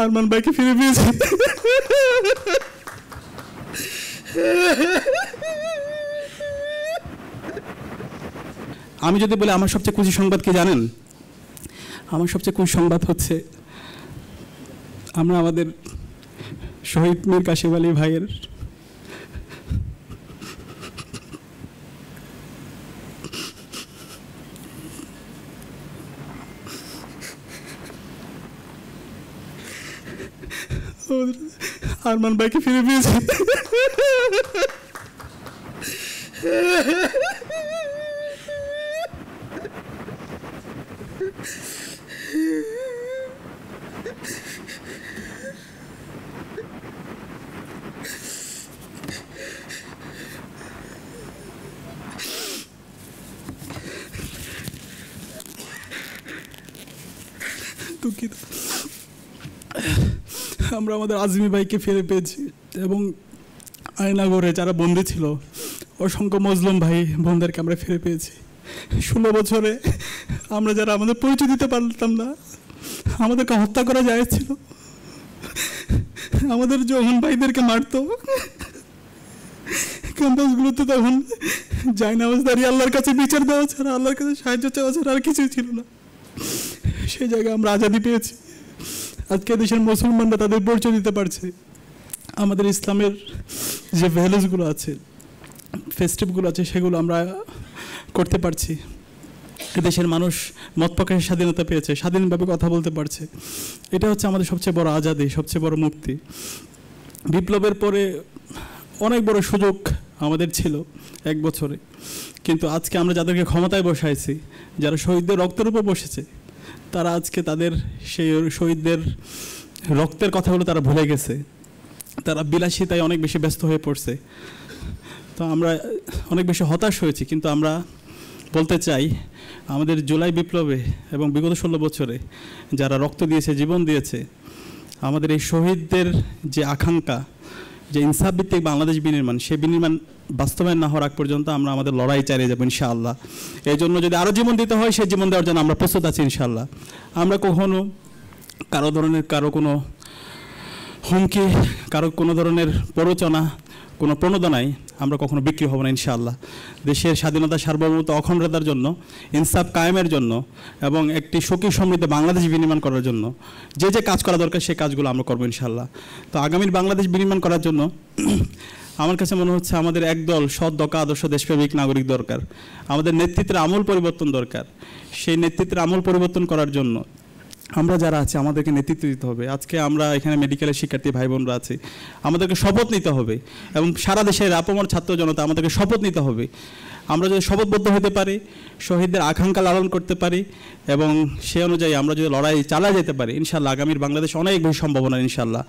আরমান ভাইকে ফিরে পেয়েছি। আমি যদি বলি আমার সবচেয়ে খুশি সংবাদ কি জানেন? আমার সবচেয়ে খুশি সংবাদ হচ্ছে আমরা আমাদের শহীদ মীর কাসিম আলী ভাইয়ের আরমান ভাইকে ফিরে পেয়েছি। দুঃখিত। আমরা আমাদের আজমি ভাইকে ফিরে পেয়েছি এবং আয়নাগরে যারা বন্দী ছিল অসংখ্য মজলুম ভাই বোনদেরকে আমরা ফিরে পেয়েছি। 16 বছরে আমরা যারা আমাদের পরিচয় দিতে পারতাম না, আমাদেরকে হত্যা করা যাচ্ছিল, আমাদের যখন ভাইদেরকে মারতো ক্যাম্পাসগুলোতে, তখন জায়নামাজ দাঁড়িয়ে আল্লাহর কাছে বিচার দেওয়া ছাড়া, আল্লাহর কাছে সাহায্য চাওয়া ছাড়া আর কিছুই ছিল না। সেই জায়গায় আমরা আজাদি পেয়েছি। আজকে দেশের মুসলমানরা তাদের পরিচয় দিতে পারছে। আমাদের ইসলামের যে ভ্যালুসগুলো আছে, ফেস্টিভগুলো আছে, সেগুলো আমরা করতে পারছি। দেশের মানুষ মত প্রকাশের স্বাধীনতা পেয়েছে, স্বাধীনভাবে কথা বলতে পারছে। এটা হচ্ছে আমাদের সবচেয়ে বড় আজাদি, সবচেয়ে বড় মুক্তি। বিপ্লবের পরে অনেক বড় সুযোগ আমাদের ছিল 1 বছরে, কিন্তু আজকে আমরা যাদেরকে ক্ষমতায় বসাইছি, যারা শহীদদের রক্তের উপর বসেছে, তারা আজকে তাদের সেই শহীদদের রক্তের কথাগুলো তারা ভুলে গেছে। তারা বিলাসিতায় অনেক বেশি ব্যস্ত হয়ে পড়ছে। তো আমরা অনেক বেশি হতাশ হয়েছি। কিন্তু আমরা বলতে চাই, আমাদের জুলাই বিপ্লবে এবং বিগত 16 বছরে যারা রক্ত দিয়েছে, জীবন দিয়েছে, আমাদের এই শহীদদের যে আকাঙ্ক্ষা, যে ইনসাফ ভিত্তিক বাংলাদেশ বিনির্মাণ, সেই বিনির্মাণ বাস্তবায়ন না হওয়ার আগ পর্যন্ত আমরা আমাদের লড়াই চালিয়ে যাবো ইনশাআল্লাহ। এই জন্য যদি আরও জীবন দিতে হয়, সেই জীবন দেওয়ার জন্য আমরা প্রস্তুত আছি ইনশাআল্লাহ। আমরা কখনো কারো কোনো হুমকি, কারো কোনো ধরনের প্ররোচনা, কোনো প্রণোদনায় আমরা কখনো বিক্রি হব না ইনশাআল্লাহ। দেশের স্বাধীনতা, সার্বভৌমত্ব, অখণ্ডতার জন্য, ইনসাফ কায়েমের জন্য এবং একটি সুখী সমৃদ্ধ বাংলাদেশ বিনির্মাণ করার জন্য যে যে কাজ করা দরকার, সেই কাজগুলো আমরা করবো ইনশাআল্লাহ। তো আগামীর বাংলাদেশ বিনির্মাণ করার জন্য আমার কাছে মনে হচ্ছে আমাদের একদল সৎ, দক্ষ, আদর্শ দেশপ্রেমিক নাগরিক দরকার। আমাদের নেতৃত্বের আমূল পরিবর্তন দরকার। সেই নেতৃত্বের আমূল পরিবর্তন করার জন্য আমরা যারা আছি, আমাদেরকে নেতৃত্ব দিতে হবে। আজকে আমরা এখানে মেডিকেলের শিক্ষার্থী ভাই বোনরা আছি, আমাদেরকে শপথ নিতে হবে এবং সারা দেশের আপামর ছাত্র জনতা আমাদেরকে শপথ নিতে হবে। আমরা যদি শপথবদ্ধ হতে পারি, শহীদদের আকাঙ্ক্ষা লালন করতে পারি এবং সে অনুযায়ী আমরা যদি লড়াই চালিয়ে যেতে পারি, ইনশাআল্লাহ আগামীর বাংলাদেশ অনেক বেশি সম্ভাবনা ইনশাআল্লাহ।